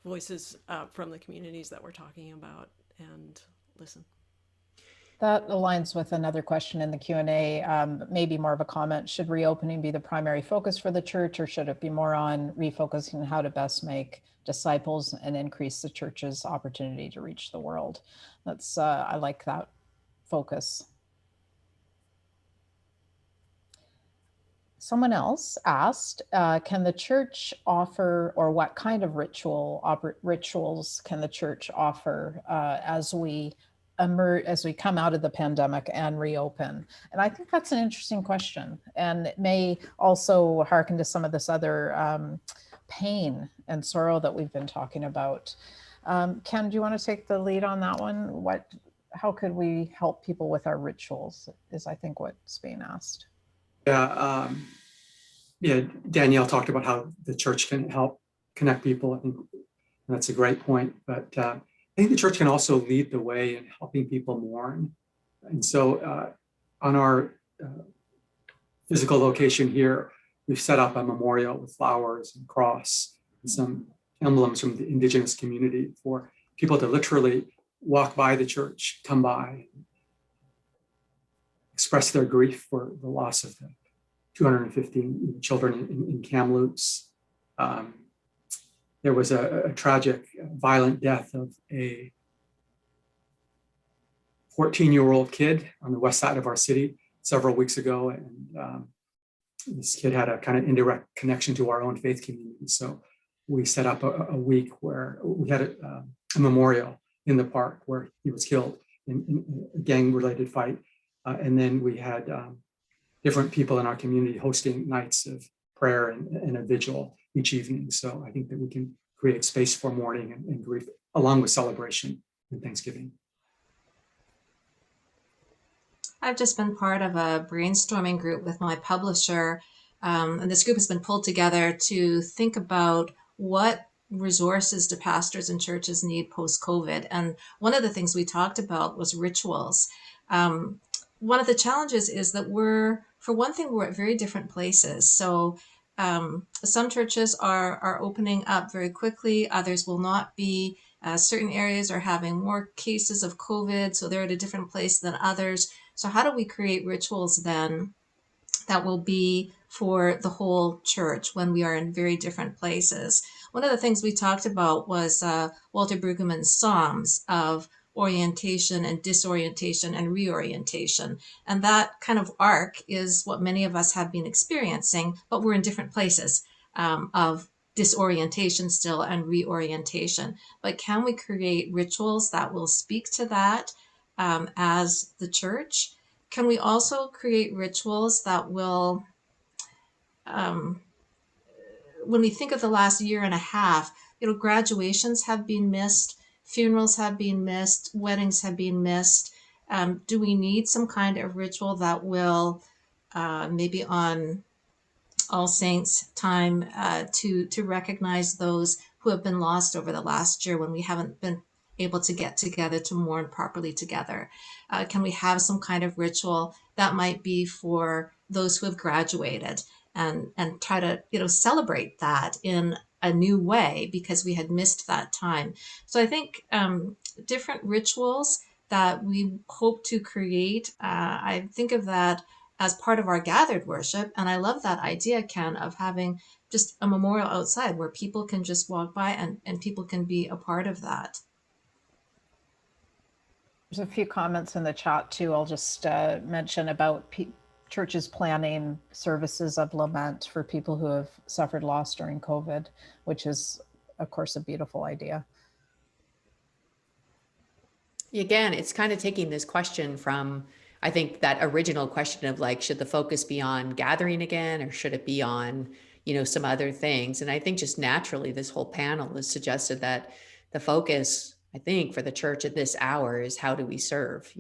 voices from the communities that we're talking about and listen. That aligns with another question in the Q&A, maybe more of a comment. Should reopening be the primary focus for the church, or should it be more on refocusing on how to best make disciples and increase the church's opportunity to reach the world? That's I like that focus. Someone else asked, can the church offer, or what kind of rituals can the church offer as we come out of the pandemic and reopen? And I think that's an interesting question, and it may also hearken to some of this other pain and sorrow that we've been talking about. Ken, do you want to take the lead on that one? How could we help people with our rituals, is I think what's being asked. Yeah, Danielle talked about how the church can help connect people. I think that's a great point. But I think the church can also lead the way in helping people mourn. And so on our physical location here, we've set up a memorial with flowers and cross and some emblems from the Indigenous community for people to literally walk by the church, come by, express their grief for the loss of the 215 children in Kamloops. There was a tragic, violent death of a 14-year-old kid on the west side of our city several weeks ago. And this kid had a kind of indirect connection to our own faith community. So we set up a week where we had a memorial in the park where he was killed in a gang-related fight. And then we had different people in our community hosting nights of prayer and a vigil each evening. So I think that we can create space for mourning and grief, along with celebration and Thanksgiving. I've just been part of a brainstorming group with my publisher, and this group has been pulled together to think about what resources do pastors and churches need post-COVID. And one of the things we talked about was rituals. One of the challenges is that we're at very different places. So some churches are opening up very quickly, others will not be. Certain areas are having more cases of COVID, so they're at a different place than others. So how do we create rituals then that will be for the whole church when we are in very different places? One of the things we talked about was Walter Brueggemann's Psalms of orientation and disorientation and reorientation. And that kind of arc is what many of us have been experiencing, but we're in different places of disorientation still and reorientation. But can we create rituals that will speak to that as the church? Can we also create rituals that will, when we think of the last year and a half, graduations have been missed, funerals have been missed, weddings have been missed. Do we need some kind of ritual that will maybe on All Saints time to recognize those who have been lost over the last year when we haven't been able to get together to mourn properly together? Can we have some kind of ritual that might be for those who have graduated and try to celebrate that in a new way because we had missed that time? So I think different rituals that we hope to create, I think of that as part of our gathered worship. And I love that idea, Ken, of having just a memorial outside where people can just walk by and people can be a part of that. There's a few comments in the chat too. I'll just mention about churches planning services of lament for people who have suffered loss during COVID, which is, of course, a beautiful idea. Again, it's kind of taking this question from, I think, that original question of like, should the focus be on gathering again, or should it be on, some other things? And I think just naturally, this whole panel has suggested that the focus, I think, for the church at this hour is how do we serve,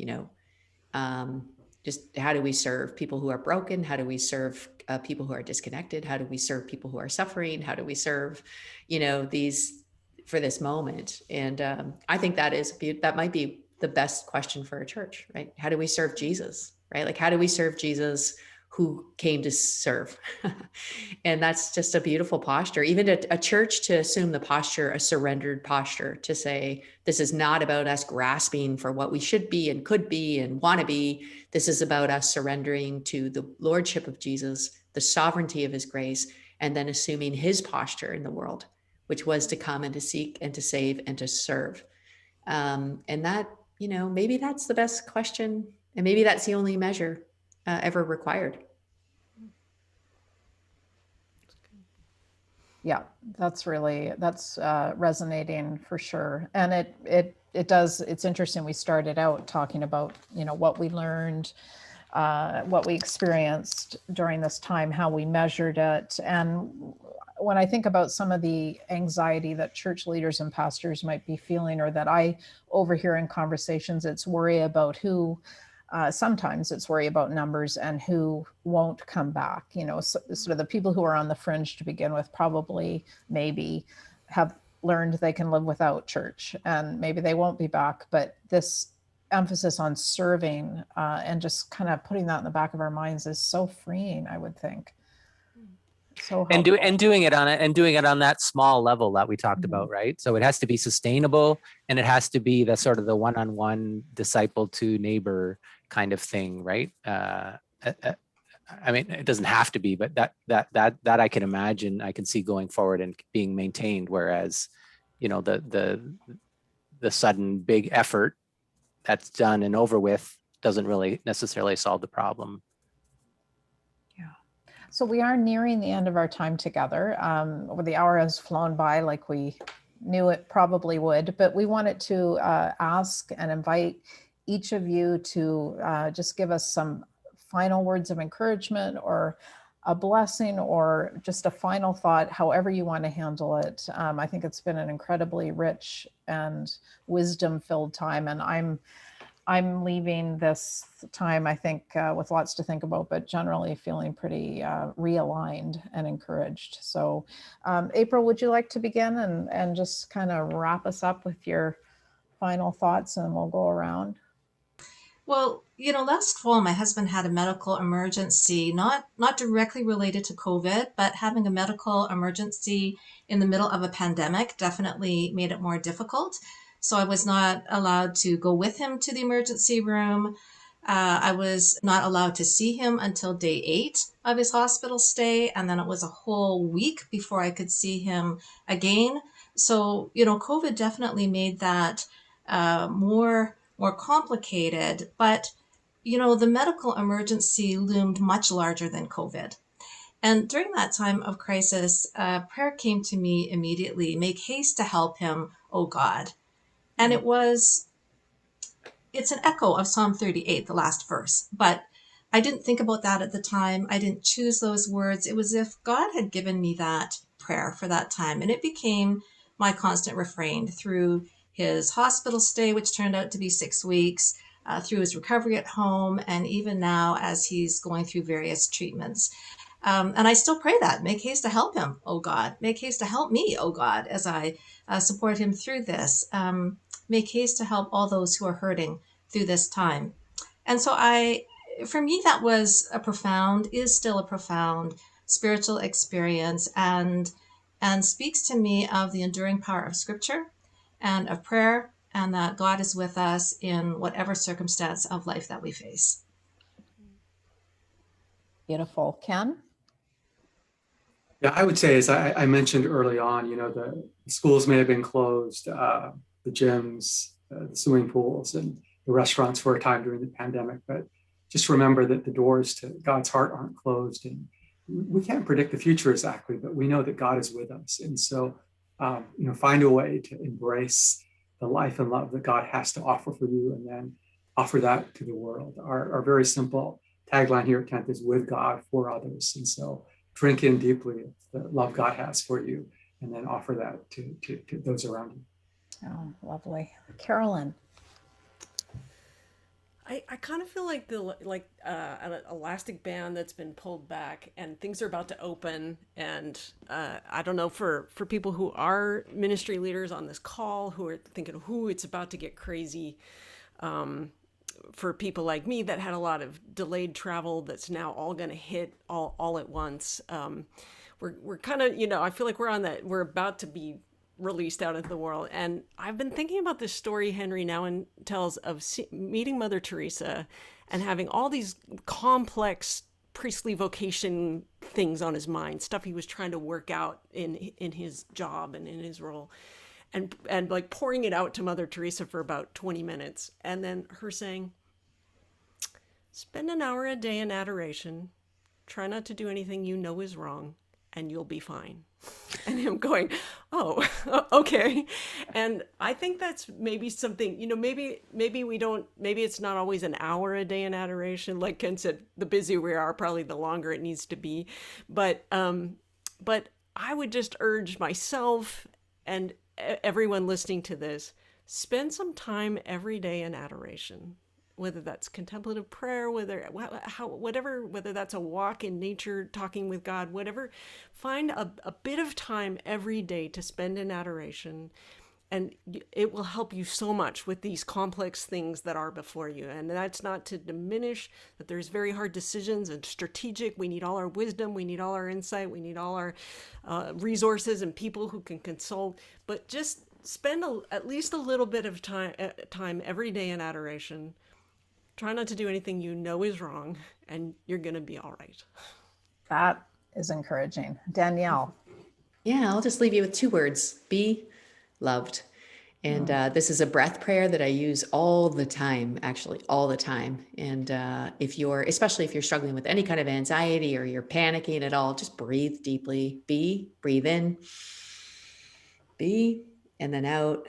just how do we serve people who are broken? How do we serve people who are disconnected? How do we serve people who are suffering? How do we serve, these for this moment? And I think that might be the best question for a church, right? How do we serve Jesus, right? Like, how do we serve Jesus who came to serve? And that's just a beautiful posture. Even a church to assume the posture, a surrendered posture, to say, this is not about us grasping for what we should be and could be and want to be. This is about us surrendering to the lordship of Jesus, the sovereignty of his grace, and then assuming his posture in the world, which was to come and to seek and to save and to serve. And that, maybe that's the best question, and maybe that's the only measure ever required. Yeah, that's resonating for sure. And it's interesting. We started out talking about, what we learned, what we experienced during this time, how we measured it. And when I think about some of the anxiety that church leaders and pastors might be feeling, or that I overhear in conversations, it's worry about who, sometimes it's worry about numbers and who won't come back. Sort of the people who are on the fringe to begin with probably maybe have learned they can live without church, and maybe they won't be back. But this emphasis on serving and just kind of putting that in the back of our minds is so freeing, I would think. So helpful. And doing it on that small level that we talked about, right? So it has to be sustainable, and it has to be the sort of the one-on-one disciple to neighbor kind of thing, right? I mean, it doesn't have to be, but that I can imagine, I can see going forward and being maintained. Whereas, the sudden big effort that's done and over with doesn't really necessarily solve the problem. So we are nearing the end of our time together. The hour has flown by like we knew it probably would, but we wanted to ask and invite each of you to just give us some final words of encouragement or a blessing or just a final thought, however you want to handle it. I think it's been an incredibly rich and wisdom-filled time, and I'm leaving this time, I think, with lots to think about, but generally feeling pretty realigned and encouraged. So, April, would you like to begin and just kind of wrap us up with your final thoughts, and we'll go around? Well, last fall, my husband had a medical emergency, not directly related to COVID, but having a medical emergency in the middle of a pandemic definitely made it more difficult. So I was not allowed to go with him to the emergency room. I was not allowed to see him until day 8 of his hospital stay. And then it was a whole week before I could see him again. So, COVID definitely made that more complicated, but the medical emergency loomed much larger than COVID. And during that time of crisis, prayer came to me immediately: make haste to help him, O God. And it's an echo of Psalm 38, the last verse, but I didn't think about that at the time. I didn't choose those words. It was as if God had given me that prayer for that time, and it became my constant refrain through his hospital stay, which turned out to be 6 weeks, through his recovery at home, and even now as he's going through various treatments. And I still pray that: make haste to help him, O God. Make haste to help me, O God, as I support him through this. Make haste to help all those who are hurting through this time. And so for me, that is still a profound spiritual experience, and speaks to me of the enduring power of Scripture and of prayer, and that God is with us in whatever circumstance of life that we face. Beautiful. Ken? Yeah, I would say, as I mentioned early on, the schools may have been closed, the gyms, the swimming pools, and the restaurants for a time during the pandemic. But just remember that the doors to God's heart aren't closed. And we can't predict the future exactly, but we know that God is with us. And so, find a way to embrace the life and love that God has to offer for you, and then offer that to the world. Our very simple tagline here at 10th is with God, for others. And so drink in deeply the love God has for you, and then offer that to those around you. Oh, lovely. Carolyn? I kind of feel like an elastic band that's been pulled back, and things are about to open. And I don't know, for people who are ministry leaders on this call who are thinking, it's about to get crazy. For people like me that had a lot of delayed travel, that's now all going to hit all at once. We're kind of, I feel like we're about to be released out of the world. And I've been thinking about this story Henry Nouwen tells of meeting Mother Teresa and having all these complex priestly vocation things on his mind, stuff he was trying to work out in his job and in his role, and like pouring it out to Mother Teresa for about 20 minutes. And then her saying, spend an hour a day in adoration, try not to do anything you know is wrong, and you'll be fine. And him going, oh, okay. And I think that's maybe something, maybe it's not always an hour a day in adoration. Like Ken said, the busier we are, probably the longer it needs to be. But I would just urge myself and everyone listening to this, spend some time every day in adoration. Whether that's contemplative prayer, whether that's a walk in nature, talking with God, whatever, find a bit of time every day to spend in adoration. And it will help you so much with these complex things that are before you. And that's not to diminish that there's very hard decisions and strategic. We need all our wisdom. We need all our insight. We need all our resources and people who can consult. But just spend at least a little bit of time every day in adoration. Try not to do anything you know is wrong, and you're going to be all right. That is encouraging. Danielle? Yeah, I'll just leave you with 2 words: be loved. And this is a breath prayer that I use all the time, actually, all the time. And especially if you're struggling with any kind of anxiety or you're panicking at all, just breathe deeply. Breathe in, be, and then out,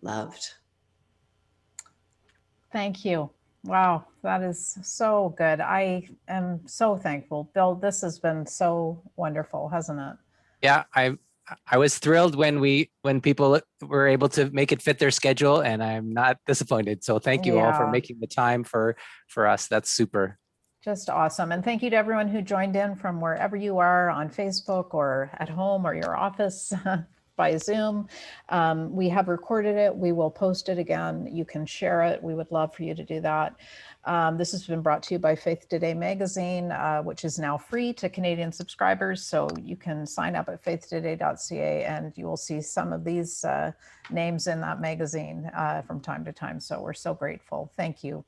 loved. Thank you. Wow, that is so good. I am so thankful. Bill, this has been so wonderful, hasn't it? Yeah, I was thrilled when people were able to make it fit their schedule, and I'm not disappointed. So thank you all for Yeah. making the time for us. That's super. Just awesome. And thank you to everyone who joined in from wherever you are on Facebook or at home or your office by Zoom. We have recorded it. We will post it again. You can share it. We would love for you to do that. This has been brought to you by Faith Today magazine, which is now free to Canadian subscribers. So you can sign up at faithtoday.ca and you will see some of these names in that magazine from time to time. So we're so grateful. Thank you.